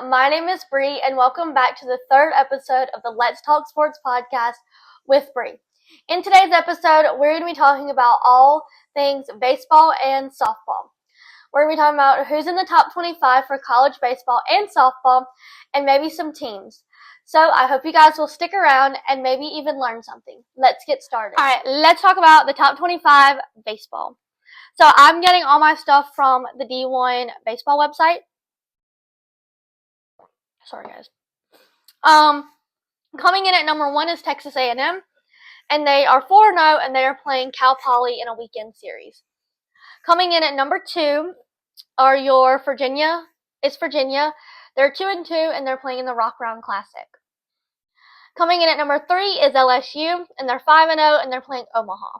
my name is Bree, and welcome back to the third episode of the Let's Talk Sports podcast with Bree. In today's episode, we're going to be talking about all things baseball and softball. We're going to be talking about who's in the top 25 for college baseball and softball, and maybe some teams. So I hope you guys will stick around and maybe even learn something. Let's get started. All right, let's talk about the top 25 baseball. So I'm getting all my stuff from the D1 baseball website. Sorry, guys. Coming in at number 1 is Texas A&M, and they are 4-0, and they are playing Cal Poly in a weekend series. Coming in at number 2 are your Virginia. It's Virginia. They're 2-2, and they're playing in the Rock Round Classic. Coming in at number 3 is LSU, and they're 5-0, and they're playing Omaha.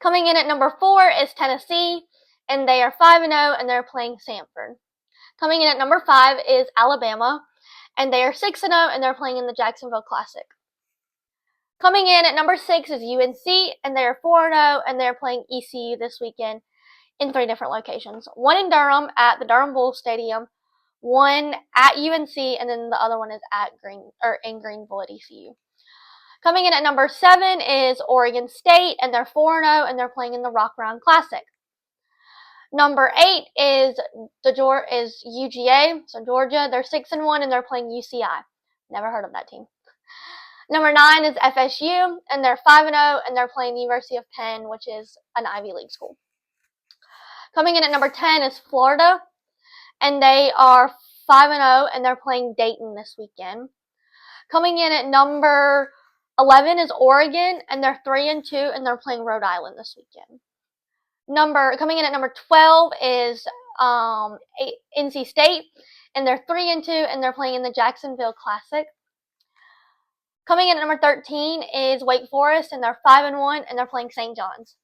Coming in at number 4 is Tennessee, and they are 5-0, and they're playing Samford. Coming in at number 5 is Alabama, and they are 6-0, and they're playing in the Jacksonville Classic. Coming in at number 6 is UNC, and they are 4-0, and they're playing ECU this weekend in 3 different locations. One in Durham at the Durham Bulls Stadium, one at UNC, and then the other one is in Greenville at ECU. Coming in at number 7 is Oregon State, and they're 4-0, and they're playing in the Rock Round Classic. Number 8 is UGA, so Georgia. They're 6-1, and they're playing UCI. Never heard of that team. Number 9 is FSU, and they're 5-0, and they're playing the University of Penn, which is an Ivy League school. Coming in at number 10 is Florida, and they are 5-0, and they're playing Dayton this weekend. Coming in at number 11 is Oregon, and they're 3-2, and they're playing Rhode Island this weekend. Coming in at number 12 is NC State, and they're 3-2, and they're playing in the Jacksonville Classic. Coming in at number 13 is Wake Forest, and they're 5-1, and they're playing St. John's.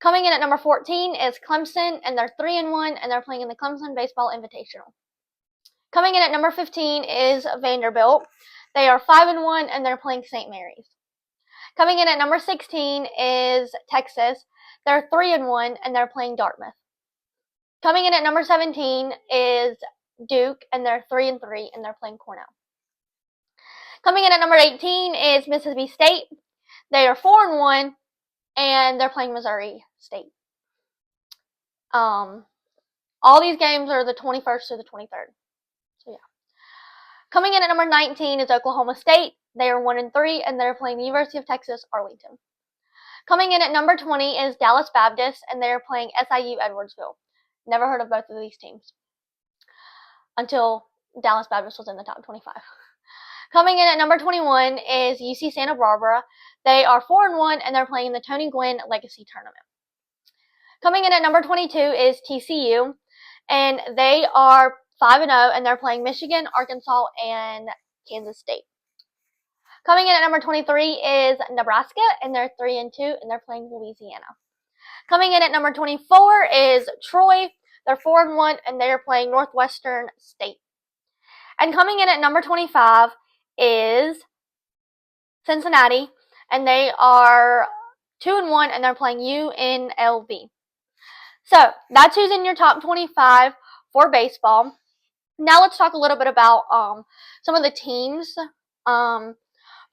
Coming in at number 14 is Clemson, and they're 3-1, and they're playing in the Clemson Baseball Invitational. Coming in at number 15 is Vanderbilt. They are 5-1, and they're playing St. Mary's. Coming in at number 16 is Texas. They're 3-1, and they're playing Dartmouth. Coming in at number 17 is Duke, and they're 3-3, and they're playing Cornell. Coming in at number 18 is Mississippi State. They are 4-1, and they're playing Missouri State. All these games are the 21st through the 23rd. So yeah. Coming in at number 19 is Oklahoma State. They are 1-3, and they're playing the University of Texas Arlington. Coming in at number 20 is Dallas Baptist, and they are playing SIU Edwardsville. Never heard of both of these teams until Dallas Baptist was in the top 25. Coming in at number 21 is UC Santa Barbara. They are 4-1, and they're playing the Tony Gwynn Legacy Tournament. Coming in at number 22 is TCU, and they are 5-0, and they're playing Michigan, Arkansas, and Kansas State. Coming in at number 23 is Nebraska, and they're 3-2, and they're playing Louisiana. Coming in at number 24 is Troy. They're 4-1, and they are playing Northwestern State. And coming in at number 25 is Cincinnati, and they are 2-1, and they're playing UNLV. So that's who's in your top 25 for baseball. Now let's talk a little bit about some of the teams.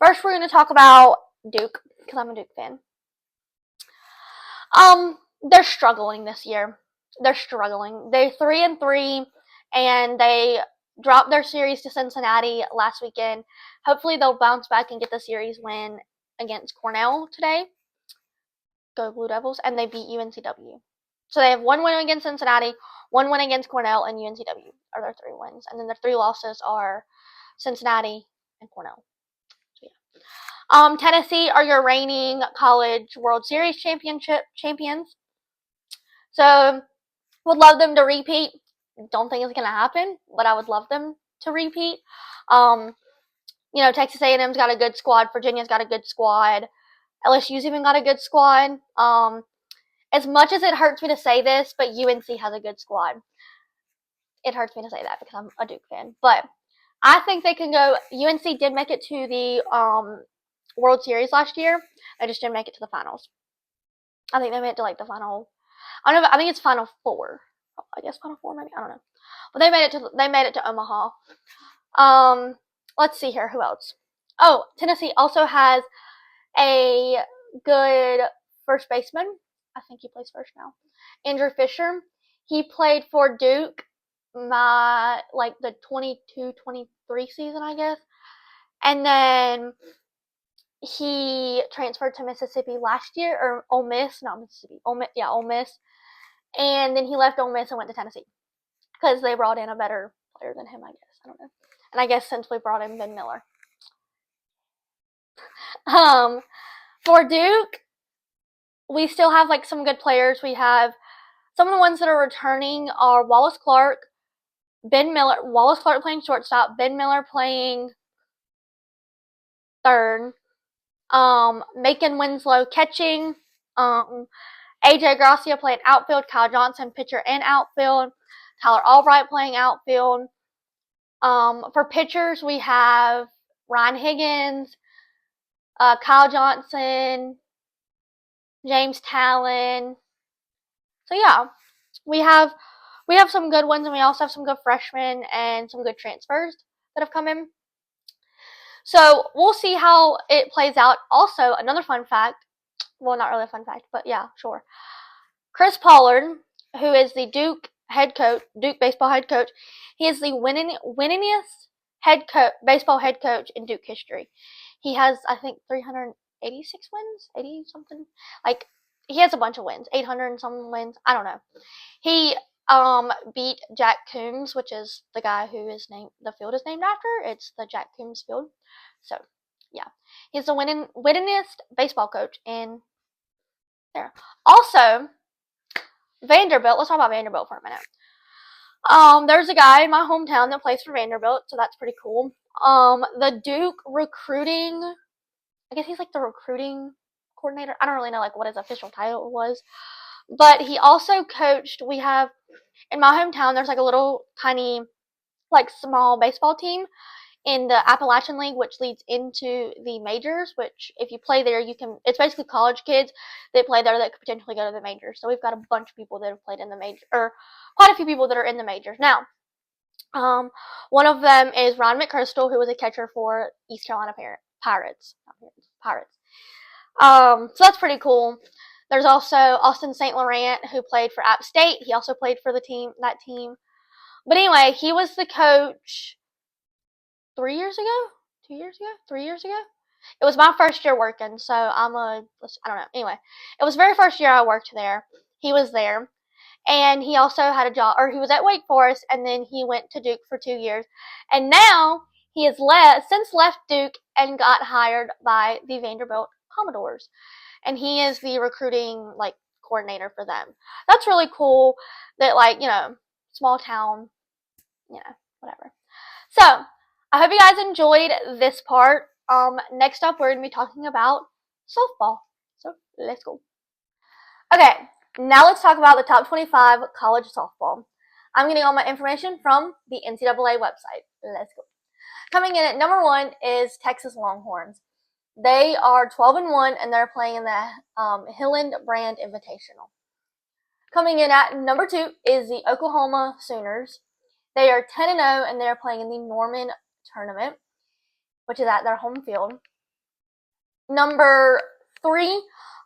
First, we're going to talk about Duke, because I'm a Duke fan. They're struggling this year. They're struggling. They're 3-3, and they dropped their series to Cincinnati last weekend. Hopefully, they'll bounce back and get the series win against Cornell today. Go Blue Devils. And they beat UNCW. So they have 1 win against Cincinnati, 1 win against Cornell, and UNCW are their 3 wins. And then their 3 losses are Cincinnati and Cornell. Tennessee are your reigning College World Series champions. So, would love them to repeat. Don't think it's going to happen, but I would love them to repeat. Texas A&M's got a good squad. Virginia's got a good squad. LSU's even got a good squad. As much as it hurts me to say this, but UNC has a good squad. It hurts me to say that because I'm a Duke fan. But I think they can go. UNC did make it to the World Series last year. They just didn't make it to the finals. I think they made it to the final. I don't know. I think it's Final Four. I guess Final Four maybe. I don't know. Well, they made it to Omaha. Let's see here. Who else? Oh, Tennessee also has a good first baseman. I think he plays first now. Andrew Fisher. He played for Duke the 22-23 season, I guess. And then he transferred to Mississippi last year, or Ole Miss, not Mississippi. Ole Miss. And then he left Ole Miss and went to Tennessee because they brought in a better player than him, I guess. I don't know. And I guess since we brought in Ben Miller. For Duke, we still have like some good players. We have some of the ones that are returning are Wallace Clark, Ben Miller, Wallace Clark playing shortstop, Ben Miller playing third, Macon Winslow catching, AJ Gracia playing outfield, Kyle Johnson pitcher and outfield, Tyler Albright playing outfield. For pitchers, we have Ryan Higgins, Kyle Johnson, James Talon. So yeah, we have some good ones, and we also have some good freshmen and some good transfers that have come in. So we'll see how it plays out. Also, another fun fact. Well, not really a fun fact, but yeah, sure. Chris Pollard, who is the Duke baseball head coach, he is the winningest baseball head coach in Duke history. He has, I think, 386 wins, 80 something. Like, he has a bunch of wins, 800 and some wins. I don't know. He beat Jack Coombs, which is the guy the field is named after. It's the Jack Coombs Field. So, yeah, he's the winningest baseball coach in there. Also, Vanderbilt. Let's talk about Vanderbilt for a minute. There's a guy in my hometown that plays for Vanderbilt, so that's pretty cool. The Duke recruiting, I guess he's like the recruiting coordinator. I don't really know like what his official title was, but he also coached. We have in my hometown. There's like a little tiny, like small baseball team in the Appalachian League, which leads into the majors, which if you play there, it's basically college kids that play there that could potentially go to the majors. So we've got a bunch of people that have played in the major, or quite a few people that are in the majors. Now, one of them is Ron McChrystal, who was a catcher for East Carolina Pirates. So that's pretty cool. There's also Austin St. Laurent, who played for App State. He also played for that team. But anyway, he was the coach 3 years ago? 2 years ago? 3 years ago? It was my first year working, so I don't know. Anyway, it was the very first year I worked there. He was there. And he also had a job, or he was at Wake Forest, and then he went to Duke for 2 years. And now he has since left Duke and got hired by the Vanderbilt Commodores. And he is the recruiting, like, coordinator for them. That's really cool that, like, small town, whatever. So, I hope you guys enjoyed this part. Next up, we're going to be talking about softball. So, let's go. Okay, now let's talk about the top 25 college softball. I'm getting all my information from the NCAA website. Let's go. Coming in at number 1 is Texas Longhorns. They are 12-1, and they're playing in the Hillenbrand Invitational. Coming in at number 2 is the Oklahoma Sooners. They are 10-0, and they're playing in the Norman Tournament, which is at their home field. Number 3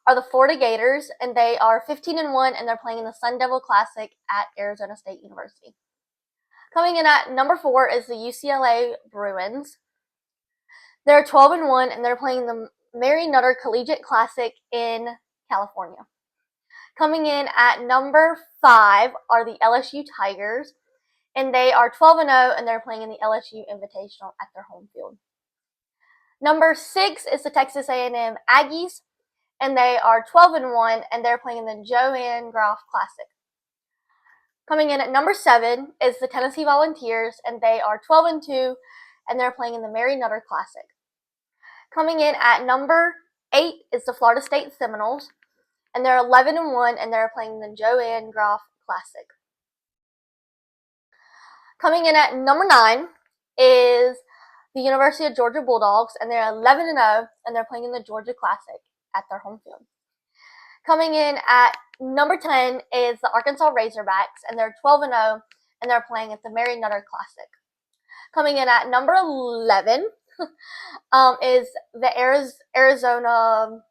are the Florida Gators, and they are 15-1, and they're playing in the Sun Devil Classic at Arizona State University. Coming in at number 4 is the UCLA Bruins. They're 12-1, and they're playing the Mary Nutter Collegiate Classic in California. Coming in at number 5 are the LSU Tigers, and they are 12-0, and they're playing in the LSU Invitational at their home field. Number 6 is the Texas A&M Aggies, and they are 12-1, and they're playing in the Joanne Groff Classic. Coming in at number 7 is the Tennessee Volunteers, and they are 12-2, and they're playing in the Mary Nutter Classic. Coming in at number 8 is the Florida State Seminoles, and they're 11-1, and they're playing in the Joanne Groff Classic. Coming in at number 9 is the University of Georgia Bulldogs, and they're 11-0, and they're playing in the Georgia Classic at their home field. Coming in at number 10 is the Arkansas Razorbacks, and they're 12-0, and and they're playing at the Mary Nutter Classic. Coming in at number 11 is the Arizona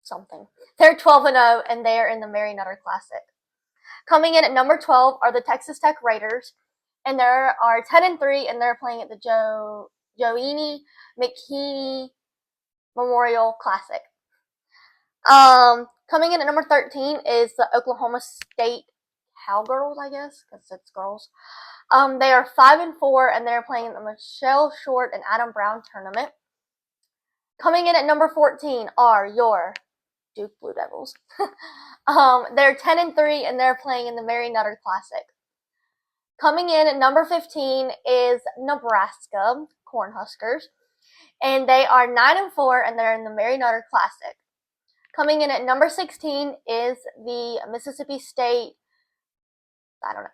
something. They're 12-0, and they are in the Mary Nutter Classic. Coming in at number 12 are the Texas Tech Raiders, and they are 10-3, and they're playing at the Joanie McKinney Memorial Classic. Coming in at number 13 is the Oklahoma State Cowgirls, I guess, because it's girls. They are 5-4, and they're playing in the Michelle Short and Adam Brown tournament. Coming in at number 14 are your Duke Blue Devils. They're 10-3, and they're playing in the Mary Nutter Classic. Coming in at number 15 is Nebraska Cornhuskers, and they are 9-4, and they're in the Mary Nutter Classic. Coming in at number 16 is the Mississippi State, I don't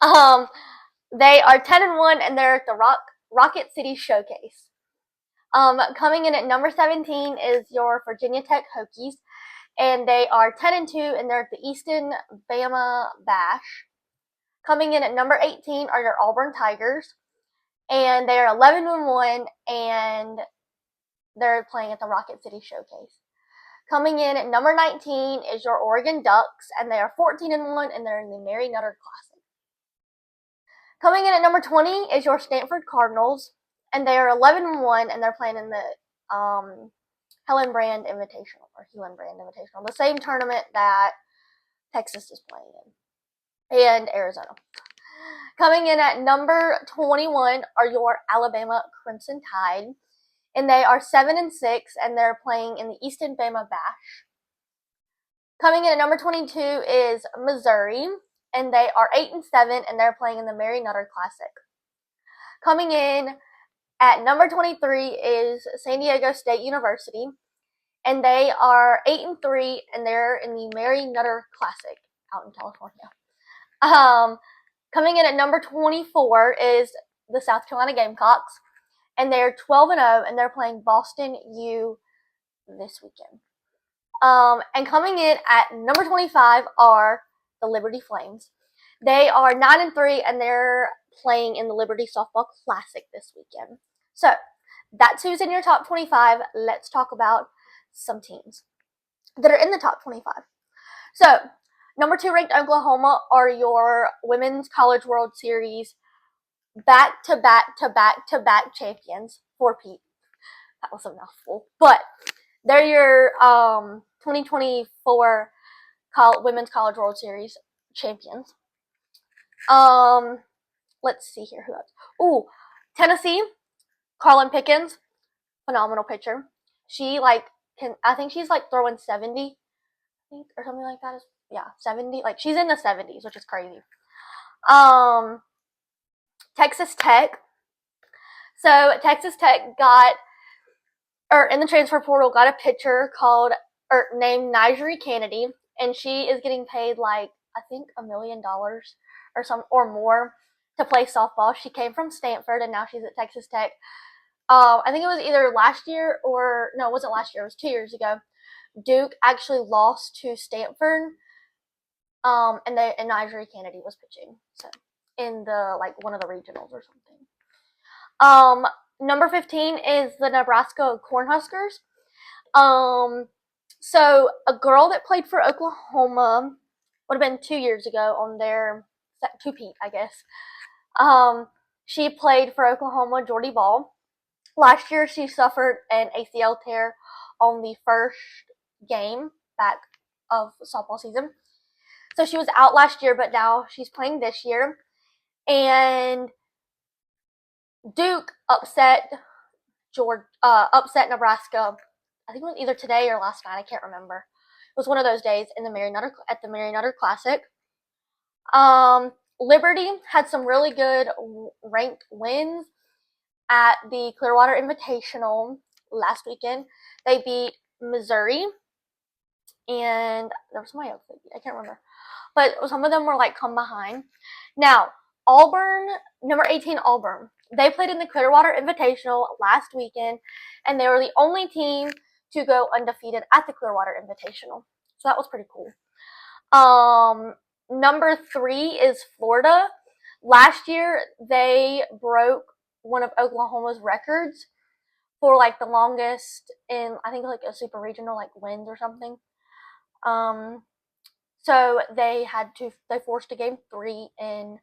know. They are 10-1, and they're at the Rocket City Showcase. Coming in at number 17 is your Virginia Tech Hokies, and they are 10-2, and they're at the Easton Bama Bash. Coming in at number 18 are your Auburn Tigers, and they are 11-1, and they're playing at the Rocket City Showcase. Coming in at number 19 is your Oregon Ducks, and they are 14-1, and they're in the Mary Nutter Classic. Coming in at number 20 is your Stanford Cardinals, and they are 11-1, and they're playing in the Hillenbrand Invitational, the same tournament that Texas is playing in, and Arizona. Coming in at number 21 are your Alabama Crimson Tide, and they are 7-6, and they're playing in the Easton Bama Bash. Coming in at number 22 is Missouri, and they are 8-7, and they're playing in the Mary Nutter Classic. Coming in at number 23 is San Diego State University, and they are 8-3, and they're in the Mary Nutter Classic out in California. Coming in at number 24 is the South Carolina Gamecocks, and they're 12-0, and they're playing Boston U this weekend. And coming in at number 25 are the Liberty Flames. They are 9-3, and they're playing in the Liberty Softball Classic this weekend. So that's who's in your top 25. Let's talk about some teams that are in the top 25. So number 2 ranked Oklahoma are your Women's College World Series back-to-back champions. 4-peat. That was a mouthful. But they're your 2024 Women's College World Series champions. Let's see here. Who else? Ooh, Tennessee, Carlin Pickens, phenomenal pitcher. She I think she's throwing 70, or something like that. Yeah, 70. She's in the 70s, which is crazy. Texas Tech. So Texas Tech in the transfer portal, got a pitcher named Nyjeri Kennedy, and she is getting paid I think $1 million or more to play softball. She came from Stanford, and now she's at Texas Tech. I think it was either last year no, it wasn't last year. It was 2 years ago. Duke actually lost to Stanford, and Nyjeri Kennedy was pitching. So in the one of the regionals or something. Number 15 is the Nebraska Cornhuskers. So a girl that played for Oklahoma would have been 2 years ago on their 2-peat, I guess. She played for Oklahoma, Jordy Ball. Last year, she suffered an ACL tear on the first game back of softball season. So she was out last year, but now she's playing this year. And Duke upset Nebraska. I think it was either today or last night. I can't remember. It was one of those days at the Mary Nutter Classic. Liberty had some really good ranked wins at the Clearwater Invitational last weekend. They beat Missouri, and there was somebody else they beat. I can't remember. But some of them were come behind. Now, Auburn, number 18 Auburn, they played in the Clearwater Invitational last weekend, and they were the only team to go undefeated at the Clearwater Invitational. So that was pretty cool. Number 3 is Florida. Last year, they broke one of Oklahoma's records for like the longest in, I think, like a super regional, like wins or something. So they forced a game 3 in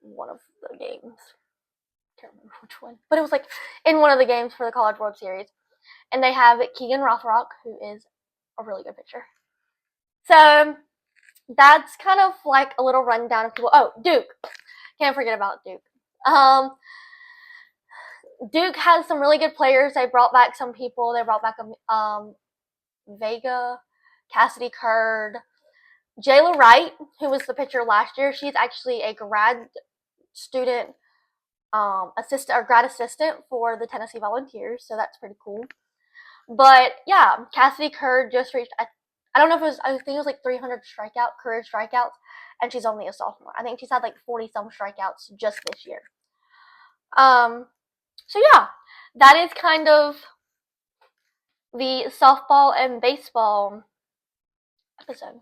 one of the games. Can't remember which one, but it was like in one of the games for the College World Series. And they have Keegan Rothrock, who is a really good pitcher. So that's kind of like a little rundown of people. Oh, Duke. Can't forget about Duke. Duke has some really good players. They brought back some people. They brought back Vega, Cassidy Curd, Jayla Wright, who was the pitcher last year. She's actually a grad student assistant or grad assistant for the Tennessee Volunteers, so that's pretty cool. But yeah, Cassidy Curd just reached, I don't know if it was, I think it was like 300 career strikeouts, and she's only a sophomore. I think she's had like 40 some strikeouts just this year. So yeah, that is kind of the softball and baseball episode.